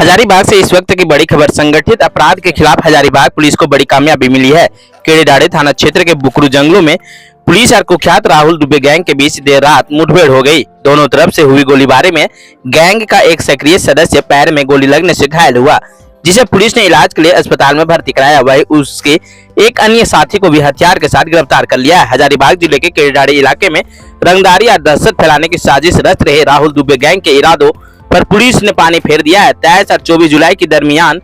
हजारीबाग से इस वक्त की बड़ी खबर। संगठित अपराध के खिलाफ हजारीबाग पुलिस को बड़ी कामयाबी मिली है। केड़ेडाड़े थाना क्षेत्र के बुकरू जंगलों में पुलिस और कुख्यात राहुल दुबे गैंग के बीच देर रात मुठभेड़ हो गई। दोनों तरफ से हुई गोलीबारी में गैंग का एक सक्रिय सदस्य पैर में गोली लगने से घायल हुआ, जिसे पुलिस ने इलाज के लिए अस्पताल में भर्ती कराया। वही उसके एक अन्य साथी को भी हथियार के साथ गिरफ्तार कर लिया है। हजारीबाग जिले के केड़ेडाड़े इलाके में रंगदारी और दहशत फैलाने की साजिश रच रहे राहुल दुबे गैंग के इरादों पर पुलिस ने पानी फेर दिया है। 23 और 24 जुलाई के दरमियान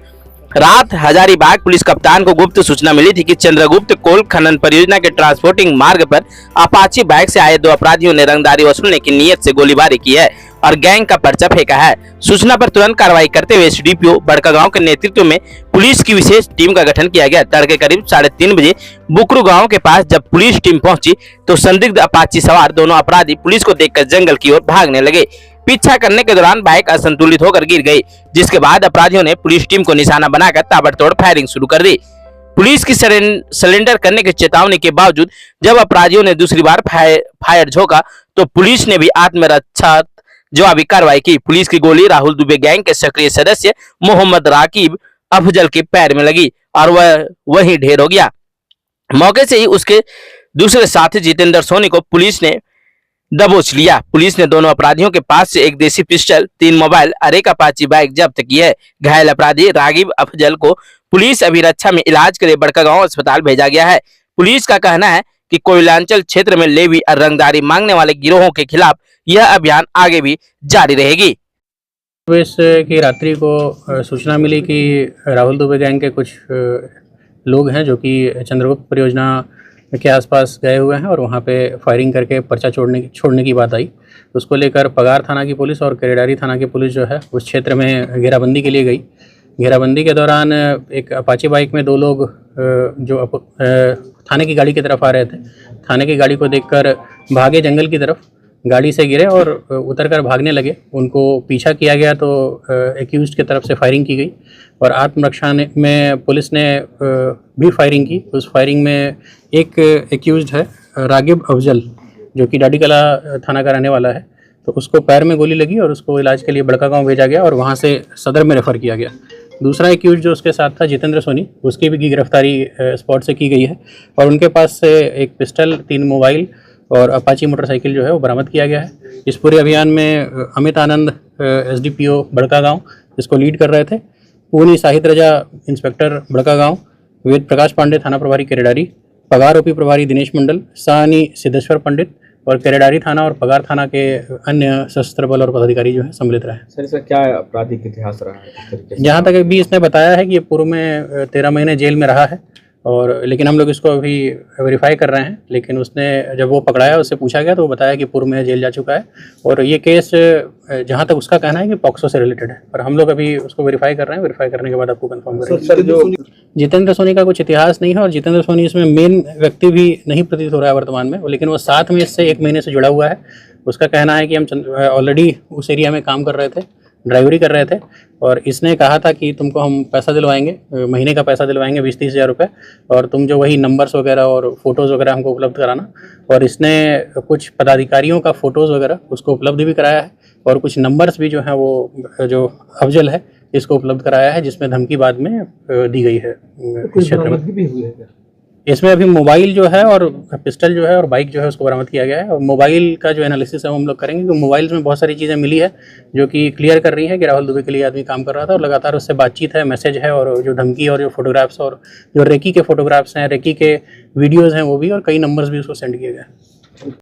रात हजारीबाग पुलिस कप्तान को गुप्त सूचना मिली थी कि चंद्रगुप्त कोल खनन परियोजना के ट्रांसपोर्टिंग मार्ग पर अपाची बाइक से आए दो अपराधियों ने रंगदारी वसूलने की नीयत से गोलीबारी की है और गैंग का पर्चा फेंका है। सूचना पर तुरंत कार्रवाई करते हुए एसडीपीओ बड़कागांव के नेतृत्व में पुलिस की विशेष टीम का गठन किया गया। तड़के करीब 3:30 बजे बुकरू गांव के पास जब पुलिस टीम पहुंची तो संदिग्ध अपाची सवार दोनों अपराधी पुलिस को देखकर जंगल की ओर भागने लगे। पीछा करने के दौरान बाइक असंतुलित होकर गिर गई, जिसके बाद अपराधियों ने पुलिस टीम को निशाना बनाकर ताबड़तोड़ फायरिंग शुरू कर दी। पुलिस की सरेंडर करने की चेतावनी के बावजूद जब अपराधियों ने दूसरी बार फायर झोंका तो पुलिस ने भी आत्मरक्षा जवाबी कार्रवाई की। पुलिस की गोली राहुल दुबे गैंग के सक्रिय सदस्य मोहम्मद राकीब अफजल के पैर में लगी और वह वहीं ढेर हो गया। मौके से ही उसके दूसरे साथी जितेंद्र सोनी को पुलिस ने दबोच लिया। पुलिस ने दोनों अपराधियों के पास से एक देसी पिस्टल, 3 मोबाइल और एक अपाची बाइक जब्त की है। घायल अपराधी रागिब अफजल को पुलिस अभिरक्षा में इलाज के लिए बड़कागांव अस्पताल भेजा गया है। पुलिस का कहना है कि कोयलांचल क्षेत्र में लेवी और रंगदारी मांगने वाले गिरोहों के खिलाफ यह अभियान आगे भी जारी रहेगी। की रात्रि को सूचना मिली कि राहुल दुबे गैंग के कुछ लोग हैं जो कि चंद्रगुप्त परियोजना के आसपास गए हुए हैं और वहाँ पे फायरिंग करके पर्चा छोड़ने की बात आई। उसको लेकर पगार थाना की पुलिस और केड़ेडारी थाना की पुलिस जो है उस क्षेत्र में घेराबंदी के लिए गई। घेराबंदी के दौरान एक अपाची बाइक में 2 लोग जो थाने की गाड़ी की तरफ आ रहे थे, थाने की गाड़ी को देखकर भागे जंगल की तरफ, गाड़ी से गिरे और उतरकर भागने लगे। उनको पीछा किया गया तो एक्यूज्ड की तरफ से फायरिंग की गई और आत्मरक्षा में पुलिस ने भी फायरिंग की। उस फायरिंग में एक एक्यूज्ड है रागिब अफजल जो कि डाडीकला थाना का रहने वाला है, तो उसको पैर में गोली लगी और उसको इलाज के लिए बड़कागांव भेजा गया और वहाँ से सदर में रेफ़र किया गया। दूसरा एक्यूज्ड जो उसके साथ था जितेंद्र सोनी, उसकी भी गिरफ्तारी स्पॉट से की गई है और उनके पास से एक पिस्टल, 3 मोबाइल और अपाची मोटरसाइकिल जो है वो बरामद किया गया है। इस पूरे अभियान में अमित आनंद एसडीपीओ बड़कागांव इसको लीड कर रहे थे, पूनी साहिद रजा इंस्पेक्टर बड़कागांव, वेद प्रकाश पांडे थाना प्रभारी केड़ेडारी, पगार ओपी प्रभारी दिनेश मंडल, साहनी सिद्धेश्वर पंडित और केड़ेडारी थाना और पगार थाना के अन्य सशस्त्र बल और पदाधिकारी जो है सम्मिलित रहे। सर इसका क्या आपराधिक इतिहास रहा है? जहाँ तक भी इसने बताया है कि ये पूर्व में 13 महीने जेल में रहा है और लेकिन हम लोग इसको अभी वेरीफाई कर रहे हैं। लेकिन उसने जब वो पकड़ाया, उससे पूछा गया तो वो बताया कि पूर्व में जेल जा चुका है और ये केस जहाँ तक उसका कहना है कि पॉक्सो से रिलेटेड है, पर हम लोग अभी उसको वेरीफाई कर रहे हैं। वेरीफाई करने के बाद आपको कंफर्म करेंगे। सर जो जितेंद्र सोनी का कुछ इतिहास नहीं है और जितेंद्र सोनी इसमें मेन व्यक्ति भी नहीं प्रतीत हो रहा है वर्तमान में, लेकिन वो साथ में इससे 1 महीने से जुड़ा हुआ है। उसका कहना है कि हम ऑलरेडी उस एरिया में काम कर रहे थे, ड्राइवरी कर रहे थे और इसने कहा था कि तुमको हम पैसा दिलवाएंगे, महीने का पैसा दिलवाएंगे 20-30 हज़ार रुपये, और तुम जो वही नंबर्स वगैरह और फ़ोटोज़ वगैरह हमको उपलब्ध कराना। और इसने कुछ पदाधिकारियों का फ़ोटोज़ वगैरह उसको उपलब्ध भी कराया है और कुछ नंबर्स भी जो हैं वो जो अफजल है इसको उपलब्ध कराया है, जिसमें धमकी बाद में दी गई है। इस क्षेत्र में इसमें अभी मोबाइल जो है और पिस्टल जो है और बाइक जो है उसको बरामद किया गया है और मोबाइल का जो एनालिसिस है हम लोग करेंगे कि मोबाइल्स में बहुत सारी चीज़ें मिली है जो कि क्लियर कर रही है कि राहुल दुबे के लिए आदमी काम कर रहा था और लगातार उससे बातचीत है, मैसेज है और जो धमकी और जो फोटोग्राफ्स और जो रेकी के फोटोग्राफ्स हैं, रेकी के वीडियोज़ हैं वो भी, और कई नंबर्स भी उसको सेंड किए गए।